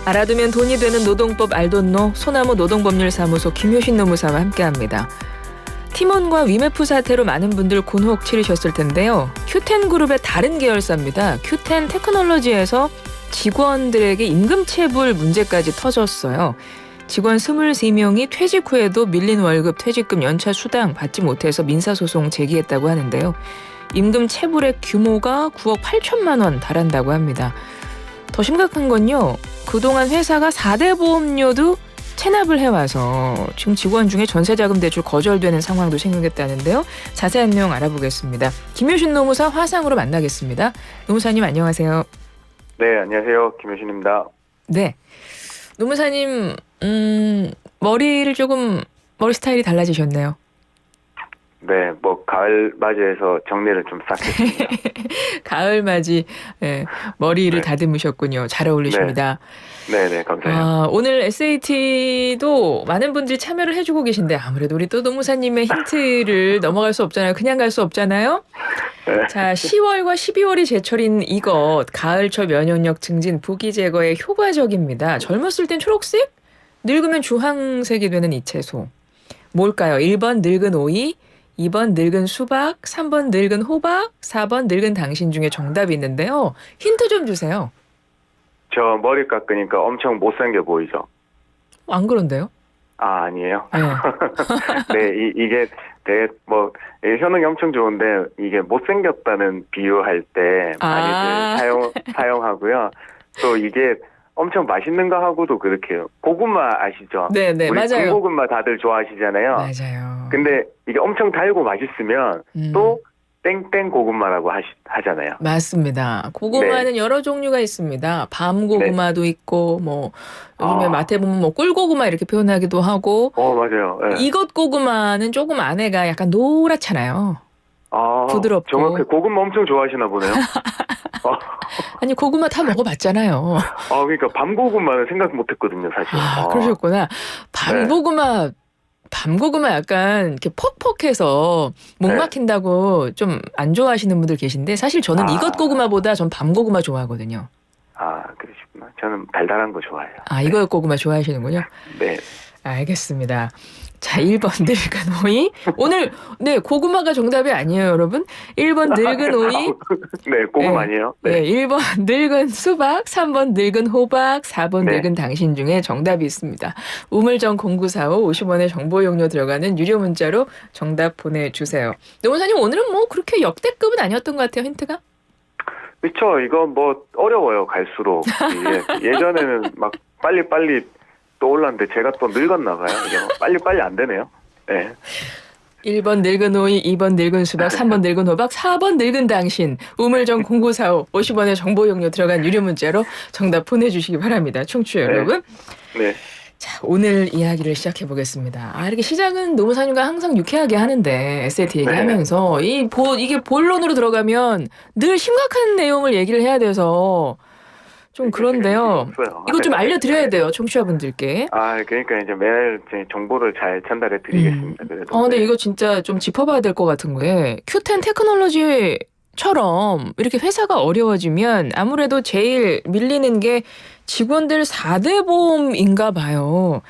알아두면 돈이 되는 노동법 알돈노 소나무 노동법률사무소 김효신 노무사와 함께합니다. 팀원과 위메프 사태로 많은 분들 곤혹 치르셨을 텐데요. 큐텐그룹의 다른 계열사입니다. 큐텐 테크놀로지에서 직원들에게 임금체불 문제까지 터졌어요. 직원 23명이 퇴직 후에도 밀린 월급, 퇴직금, 연차 수당 받지 못해서 민사소송 제기했다고 하는데요. 임금 체불의 규모가 9억 8천만 원 달한다고 합니다. 더 심각한 건요. 그동안 회사가 4대 보험료도 체납을 해와서 지금 직원 중에 전세자금 대출 거절되는 상황도 생겼다는데요. 자세한 내용 알아보겠습니다. 김효신 노무사 화상으로 만나겠습니다. 노무사님 안녕하세요. 네, 안녕하세요. 김효신입니다. 네, 노무사님 머리 스타일이 달라지셨네요. 네, 가을 맞이해서 정리를 좀 싹 했습니다. 가을 맞이 머리를 다듬으셨군요. 잘 어울리십니다. 네, 감사해요. 오늘 SAT도 많은 분들이 참여를 해주고 계신데 아무래도 우리 또 노무사님의 힌트를 넘어갈 수 없잖아요. 그냥 갈 수 없잖아요. 네. 자, 10월과 12월이 제철인 이것 가을철 면역력 증진 부기 제거에 효과적입니다. 젊었을 땐 초록색, 늙으면 주황색이 되는 이 채소. 뭘까요? 1번 늙은 오이, 2번 늙은 수박, 3번 늙은 호박, 4번 늙은 당신 중에 정답이 있는데요. 힌트 좀 주세요. 저 머리 깎으니까 엄청 못생겨 보이죠? 안 그런데요? 아, 아니에요? 네. 네, 이게 되게 효능이 엄청 좋은데 이게 못생겼다는 비유할 때 많이들 사용하고요. 또 이게 엄청 맛있는 거 하고도 그렇게 해요. 고구마 아시죠? 네, 우리 맞아요. 군고구마 다들 좋아하시잖아요. 맞아요. 근데 이게 엄청 달고 맛있으면 또 땡땡 고구마라고 하잖아요. 맞습니다. 고구마는 여러 종류가 있습니다. 밤 고구마도 있고 요즘에 마트에 보면 꿀고구마 이렇게 표현하기도 하고. 맞아요. 네. 이것 고구마는 조금 안에가 약간 노랗잖아요. 부드럽고. 정확히 고구마 엄청 좋아하시나 보네요. 아니 고구마 다 먹어봤잖아요. 그러니까 밤고구마는 생각 못했거든요, 사실. 그러셨구나. 밤고구마 약간 이렇게 퍽퍽해서 목 막힌다고 좀 안 좋아하시는 분들 계신데 사실 저는 이것 고구마보다 전 밤고구마 좋아하거든요. 그러시구나. 저는 달달한 거 좋아해요. 이것 고구마 좋아하시는군요. 네. 알겠습니다. 자, 1번 늙은 오이. 오늘 고구마가 정답이 아니에요, 여러분. 1번 늙은 오이. 네, 고구마 아니에요. 네, 1번 늙은 수박, 3번 늙은 호박, 4번 늙은 당신 중에 정답이 있습니다. 우물정 0945 50원의 정보 용료 들어가는 유료 문자로 정답 보내주세요. 노무사님 오늘은 그렇게 역대급은 아니었던 것 같아요, 힌트가? 그렇죠. 이거 어려워요, 갈수록. 예전에는 막 빨리 떠올랐는데 제가 또 늙었나 봐요. 이게 빨리 안 되네요. 네. 1번 늙은 오이, 2번 늙은 수박, 3번 늙은 호박, 4번 늙은 당신. 우물정 0945 50원의 정보 용료 들어간 유료 문자로 정답 보내주시기 바랍니다. 청취자 여러분. 네. 자, 오늘 이야기를 시작해 보겠습니다. 이렇게 시작은 노무사님과 항상 유쾌하게 하는데 SAT 얘기하면서 이게 본론으로 들어가면 늘 심각한 내용을 얘기를 해야 돼서 좀 그런데요. 이거 좀 알려드려야 돼요, 청취자분들께. 그러니까 이제 매일 정보를 잘 전달해 드리겠습니다. 그래도. 근데 이거 진짜 좀 짚어봐야 될 것 같은 게 큐텐 테크놀로지처럼 이렇게 회사가 어려워지면 아무래도 제일 밀리는 게 직원들 4대 보험인가 봐요.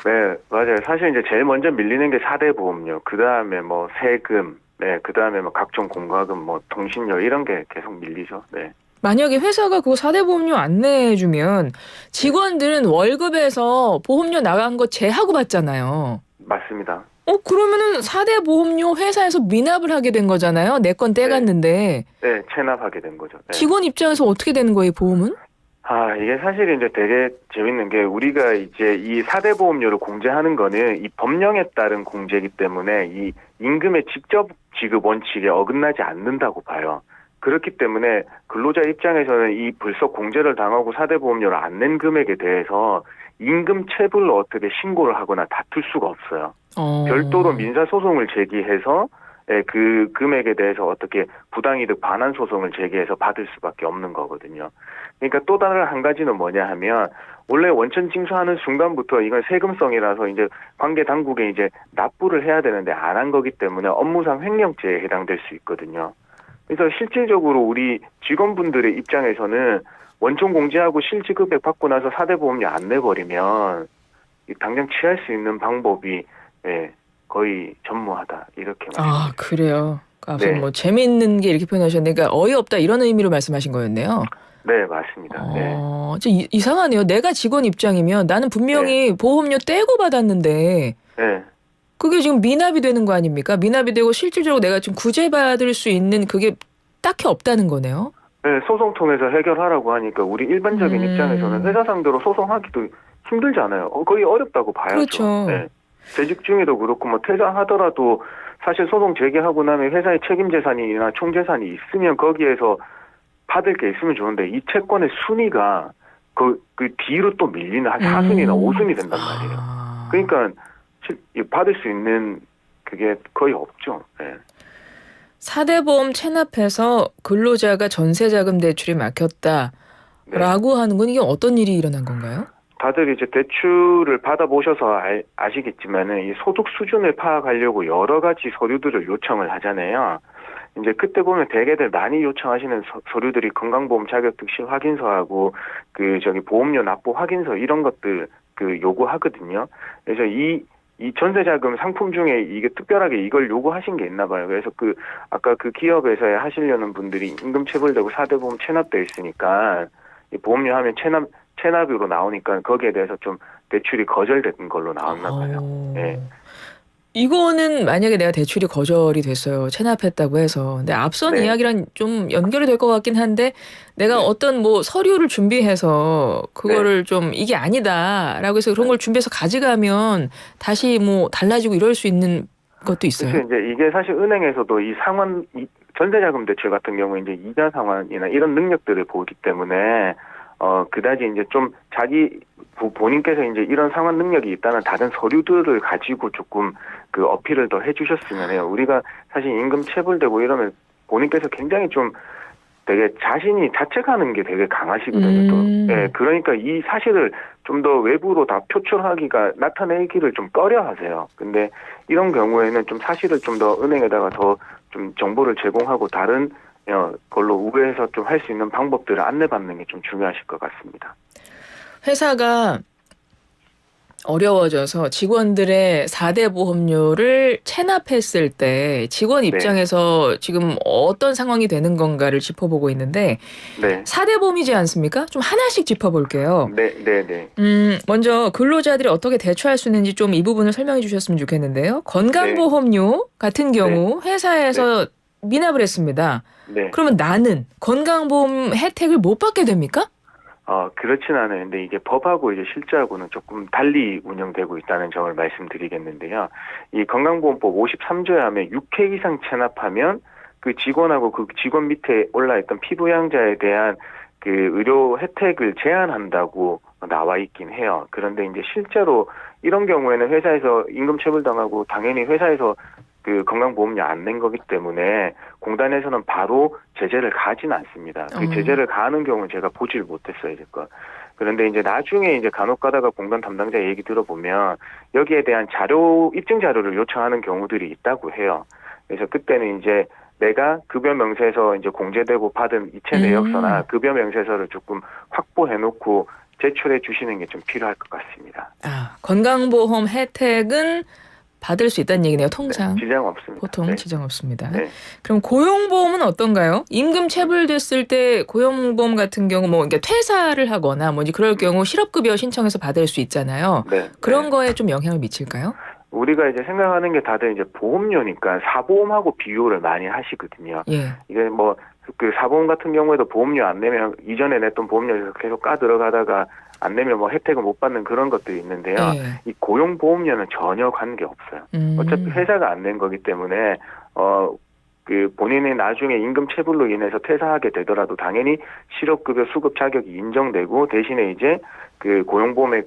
네, 맞아요. 사실 이제 제일 먼저 밀리는 게 4대 보험료, 그 다음에 세금, 그 다음에 각종 공과금, 통신료 이런 게 계속 밀리죠. 네. 만약에 회사가 그거 4대 보험료 안 내주면 직원들은 월급에서 보험료 나간 거 제하고 받잖아요. 맞습니다. 그러면은 4대 보험료 회사에서 미납을 하게 된 거잖아요. 내 건 떼갔는데. 네, 체납하게 된 거죠. 네. 직원 입장에서 어떻게 되는 거예요, 보험은? 이게 사실 이제 되게 재밌는 게 우리가 이제 이 4대 보험료를 공제하는 거는 이 법령에 따른 공제이기 때문에 이 임금의 직접 지급 원칙에 어긋나지 않는다고 봐요. 그렇기 때문에 근로자 입장에서는 이 불법 공제를 당하고 4대 보험료를 안 낸 금액에 대해서 임금 체불로 어떻게 신고를 하거나 다툴 수가 없어요. 별도로 민사소송을 제기해서 그 금액에 대해서 어떻게 부당이득 반환 소송을 제기해서 받을 수밖에 없는 거거든요. 그러니까 또 다른 한 가지는 뭐냐 하면 원래 원천 징수하는 순간부터 이건 세금성이라서 이제 관계 당국에 이제 납부를 해야 되는데 안 한 거기 때문에 업무상 횡령죄에 해당될 수 있거든요. 그래서 실질적으로 우리 직원분들의 입장에서는 원총 공제하고 실질급여 받고 나서 4대 보험료 안 내버리면 당장 취할 수 있는 방법이 예, 거의 전무하다 이렇게 말씀드립니다. 그래요. 앞서 네. 뭐 재미있는 게 이렇게 표현하셨는데, 그러니까 어이없다 이런 의미로 말씀하신 거였네요. 네, 맞습니다. 네. 좀 이상하네요. 내가 직원 입장이면 나는 분명히 보험료 떼고 받았는데 네. 그게 지금 미납이 되는 거 아닙니까? 미납이 되고 실질적으로 내가 지금 구제받을 수 있는 그게 딱히 없다는 거네요. 네, 소송 통해서 해결하라고 하니까 우리 일반적인 입장에서는 회사 상대로 소송하기도 힘들잖아요. 거의 어렵다고 봐야죠. 그렇죠. 네. 재직 중에도 그렇고 뭐 퇴사하더라도 사실 소송 제기하고 나면 회사의 책임 재산이나 총 재산이 있으면 거기에서 받을 게 있으면 좋은데 이 채권의 순위가 그 뒤로 또 밀리는 한 4순위나 5순위 된단 말이에요. 그러니까 받을 수 있는 그게 거의 없죠. 네. 4대 보험 체납해서 근로자가 전세자금 대출이 막혔다라고 하는 건 이게 어떤 일이 일어난 건가요? 다들 이제 대출을 받아보셔서 아시겠지만은 이 소득 수준을 파악하려고 여러 가지 서류들을 요청을 하잖아요. 이제 그때 보면 대개들 많이 요청하시는 서류들이 건강보험 자격 특실 확인서하고 보험료 납부 확인서 이런 것들 요구하거든요. 그래서 이 전세자금 상품 중에 이게 특별하게 이걸 요구하신 게 있나 봐요. 그래서 아까 기업에서 하시려는 분들이 임금 체불되고 4대 보험 체납돼 있으니까 이 보험료 하면 체납으로 나오니까 거기에 대해서 좀 대출이 거절된 걸로 나왔나 봐요. 네. 이거는 만약에 내가 대출이 거절이 됐어요. 체납했다고 해서. 근데 앞선 이야기랑 좀 연결이 될 것 같긴 한데 내가 어떤 뭐 서류를 준비해서 그거를 좀 이게 아니다라고 해서 그런 걸 준비해서 가져가면 다시 뭐 달라지고 이럴 수 있는 것도 있어요. 그래서 이제 이게 사실 은행에서도 이 전세자금 대출 같은 경우에 이제 이자 상환이나 이런 능력들을 보기 때문에 그다지 이제 좀 본인께서 이제 이런 상환 능력이 있다는 다른 서류들을 가지고 조금 어필을 더 해주셨으면 해요. 우리가 사실 임금 체불되고 이러면 본인께서 굉장히 좀 되게 자신이 자책하는 게 되게 강하시거든요. 또. 예, 그러니까 이 사실을 좀 더 외부로 다 나타내기를 좀 꺼려 하세요. 근데 이런 경우에는 좀 사실을 좀 더 은행에다가 더 좀 정보를 제공하고 다른 걸로 우회해서 좀 할 수 있는 방법들을 안내받는 게 좀 중요하실 것 같습니다. 회사가 어려워져서 직원들의 4대 보험료를 체납했을 때 직원 입장에서 지금 어떤 상황이 되는 건가를 짚어보고 있는데 4대 보험이지 않습니까? 좀 하나씩 짚어볼게요. 네. 먼저 근로자들이 어떻게 대처할 수 있는지 좀 이 부분을 설명해 주셨으면 좋겠는데요. 건강보험료 같은 경우 회사에서 미납을 했습니다. 그러면 나는 건강보험 혜택을 못 받게 됩니까? 그렇진 않아요. 근데 이게 법하고 이제 실제하고는 조금 달리 운영되고 있다는 점을 말씀드리겠는데요. 이 건강보험법 53조에 하면 6회 이상 체납하면 그 직원하고 그 직원 밑에 올라있던 피부양자에 대한 의료 혜택을 제한한다고 나와 있긴 해요. 그런데 이제 실제로 이런 경우에는 회사에서 임금 체불당하고 당연히 회사에서 건강보험료 안 낸 거기 때문에 공단에서는 바로 제재를 가지는 않습니다. 그 제재를 가하는 경우는 제가 보질 못했어요, 이제껏. 그런데 이제 나중에 이제 간혹 가다가 공단 담당자 얘기 들어보면 여기에 대한 입증 자료를 요청하는 경우들이 있다고 해요. 그래서 그때는 이제 내가 급여 명세서 이제 공제되고 받은 이체 내역서나 급여 명세서를 조금 확보해놓고 제출해 주시는 게 좀 필요할 것 같습니다. 건강보험 혜택은 받을 수 있다는 얘기네요. 통상. 지장 없습니다. 보통 지장 없습니다. 그럼 고용보험은 어떤가요? 임금 체불됐을 때 고용보험 같은 경우 그러니까 퇴사를 하거나 그럴 경우 실업급여 신청해서 받을 수 있잖아요. 그런 거에 좀 영향을 미칠까요? 우리가 이제 생각하는 게 다들 이제 보험료니까 사보험하고 비교를 많이 하시거든요. 이게 사보험 같은 경우에도 보험료 안 내면 이전에 냈던 보험료에서 계속 들어가다가 안 내면 혜택을 못 받는 그런 것들이 있는데요. 이 고용보험료는 전혀 관계 없어요. 어차피 회사가 안 낸 거기 때문에 본인이 나중에 임금 체불로 인해서 퇴사하게 되더라도 당연히 실업급여 수급 자격이 인정되고 대신에 이제 고용보험의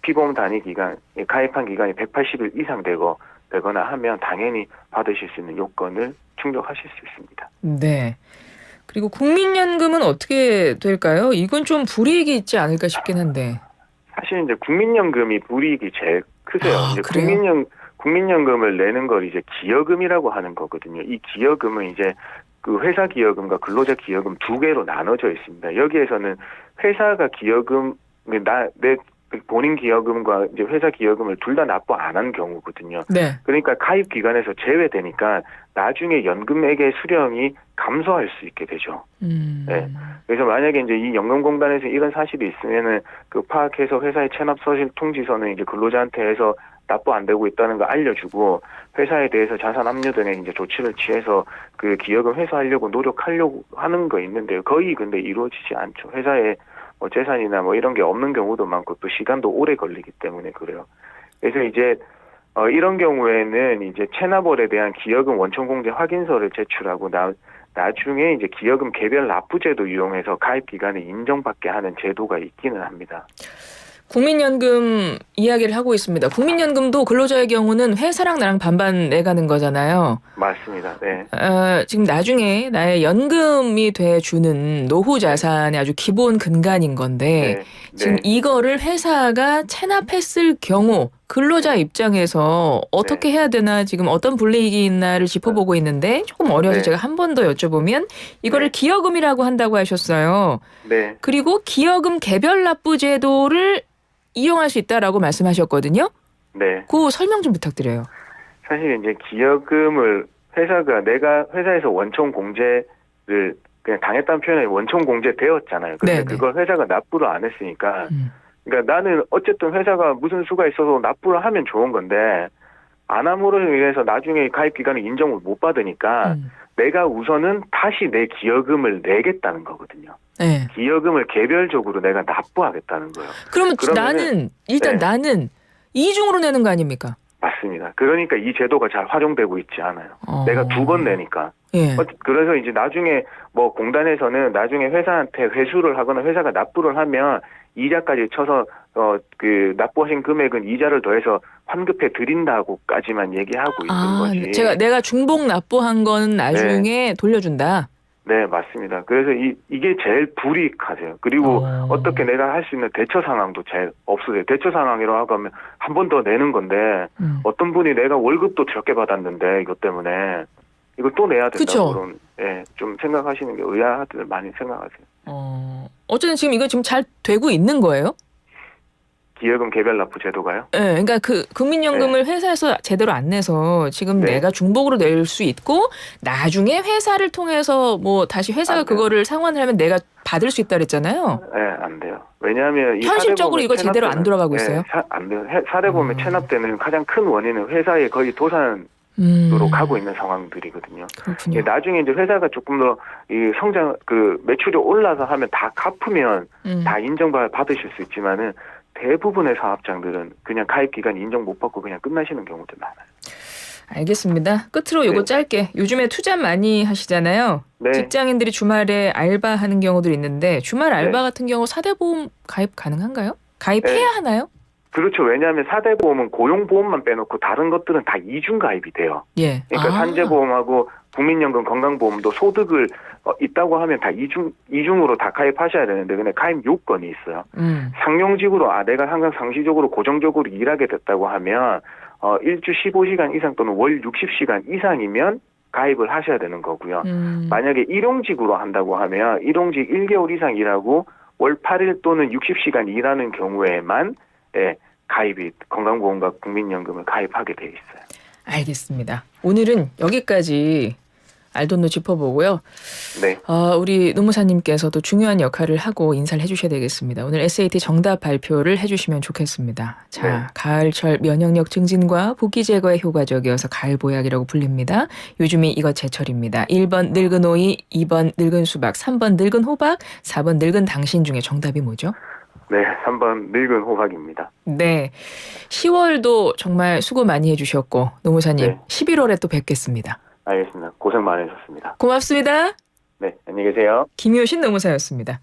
피보험 단위 기간 가입한 기간이 180일 이상 되거나 하면 당연히 받으실 수 있는 요건을 충족하실 수 있습니다. 네. 그리고 국민연금은 어떻게 될까요? 이건 좀 불이익이 있지 않을까 싶긴 한데. 사실 이제 국민연금이 불이익이 제일 크세요. 이제 국민연금을 내는 걸 이제 기여금이라고 하는 거거든요. 이 기여금은 이제 그 회사 기여금과 근로자 기여금 두 개로 나눠져 있습니다. 여기에서는 회사가 기여금 내 본인 기여금과 이제 회사 기여금을 둘 다 납부 안 한 경우거든요. 네. 그러니까 가입 기간에서 제외되니까 나중에 연금액의 수령이 감소할 수 있게 되죠. 네. 그래서 만약에 이제 이 연금공단에서 이런 사실이 있으면은 그 파악해서 회사의 체납 서실 통지서는 이제 근로자한테 해서 납부 안 되고 있다는 거 알려주고 회사에 대해서 자산 압류 등의 이제 조치를 취해서 그 기여금 회수하려고 노력하려고 하는 거 있는데요. 거의 근데 이루어지지 않죠. 회사에 뭐 재산이나 뭐 이런 게 없는 경우도 많고 또 시간도 오래 걸리기 때문에 그래요. 그래서 이제 이런 경우에는 이제 체납월에 대한 기여금 원천공제 확인서를 제출하고 나중에 이제 기여금 개별 납부제도 이용해서 가입 기간을 인정받게 하는 제도가 있기는 합니다. 국민연금 이야기를 하고 있습니다. 국민연금도 근로자의 경우는 회사랑 나랑 반반 내가는 거잖아요. 맞습니다. 네. 지금 나중에 나의 연금이 돼주는 노후 자산의 아주 기본 근간인 건데 네. 지금 네. 이거를 회사가 체납했을 경우 근로자 입장에서 어떻게 해야 되나 지금 어떤 불이익이 있나를 짚어보고 있는데 조금 어려워서 네. 제가 한 번 더 여쭤보면 이거를 네. 기여금이라고 한다고 하셨어요. 네. 그리고 기여금 개별 납부 제도를 이용할 수 있다라고 말씀하셨거든요. 네. 그 설명 좀 부탁드려요. 사실 이제 기여금을 내가 회사에서 원천 공제를 그냥 당했다는 표현이 원천 공제 되었잖아요. 그런데 네네. 그걸 회사가 납부를 안 했으니까 그러니까 나는 어쨌든 회사가 무슨 수가 있어서 납부를 하면 좋은 건데 안 함으로 인해서 나중에 가입 기간을 인정을 못 받으니까 내가 우선은 다시 내 기여금을 내겠다는 거거든요. 네. 기여금을 개별적으로 내가 납부하겠다는 거예요. 그러면 그러면은, 나는 이중으로 내는 거 아닙니까? 맞습니다. 그러니까 이 제도가 잘 활용되고 있지 않아요. 내가 두 번 내니까. 예. 그래서 이제 나중에 뭐 공단에서는 나중에 회사한테 회수를 하거나 회사가 납부를 하면 이자까지 쳐서 그 납부하신 금액은 이자를 더해서 환급해 드린다고까지만 얘기하고 있는 거지. 내가 중복 납부한 건 나중에 돌려준다. 네, 맞습니다. 그래서 이게 제일 불이익하세요. 그리고 어떻게 내가 할 수 있는 대처 상황도 제일 없으세요. 대처 상황이라고 하면 한 번 더 내는 건데 어떤 분이 내가 월급도 적게 받았는데 이것 때문에 이걸 또 내야 된다고 그런 좀 생각하시는 게 의아하들 많이 생각하세요. 어쨌든 지금 이거 지금 잘 되고 있는 거예요? 기여금 개별 납부 제도가요? 네, 그러니까 그 국민연금을 회사에서 제대로 안 내서 지금 내가 중복으로 낼 수 있고 나중에 회사를 통해서 뭐 다시 회사가 그거를 상환을 하면 내가 받을 수 있다 그랬잖아요. 네, 안 돼요. 왜냐하면 현실적으로 이거 제대로 안 돌아가고 있어요? 안 돼요. 사대보험에 체납되는 가장 큰 원인은 회사의 거의 도산으로 가고 있는 상황들이거든요. 그렇군요. 나중에 이제 회사가 조금 더 이 성장 매출이 올라서 하면 다 갚으면 다 인정받으실 수 있지만은 대부분의 사업장들은 그냥 가입 기간 인정 못 받고 그냥 끝나시는 경우도 많아요. 알겠습니다. 끝으로 요거 짧게. 요즘에 투잡 많이 하시잖아요. 네. 직장인들이 주말에 알바하는 경우도 있는데 주말 알바 같은 경우 사대보험 가입 가능한가요? 가입해야 하나요? 그렇죠. 왜냐하면 사대보험은 고용보험만 빼놓고 다른 것들은 다 이중 가입이 돼요. 예. 그러니까 산재보험하고 국민연금 건강보험도 소득을 있다고 하면 다 이중으로 다 가입하셔야 되는데 근데 가입 요건이 있어요. 상용직으로 내가 항상 상시적으로 고정적으로 일하게 됐다고 하면 일주 15시간 이상 또는 월 60시간 이상이면 가입을 하셔야 되는 거고요. 만약에 일용직으로 한다고 하면 일용직 1개월 이상 일하고 월 8일 또는 60시간 일하는 경우에만 가입이 건강보험과 국민연금을 가입하게 돼 있어요. 알겠습니다. 오늘은 여기까지 알돈노 짚어보고요. 네. 우리 노무사님께서도 중요한 역할을 하고 인사를 해주셔야 되겠습니다. 오늘 SAT 정답 발표를 해주시면 좋겠습니다. 자, 가을철 면역력 증진과 붓기 제거에 효과적이어서 가을보약이라고 불립니다. 요즘이 이것 제철입니다. 1번 늙은 오이, 2번 늙은 수박, 3번 늙은 호박, 4번 늙은 당신 중에 정답이 뭐죠? 네, 3번 늙은 호박입니다. 네, 10월도 정말 수고 많이 해주셨고 노무사님 11월에 또 뵙겠습니다. 알겠습니다. 고생 많으셨습니다. 고맙습니다. 네, 안녕히 계세요. 김효신 노무사였습니다.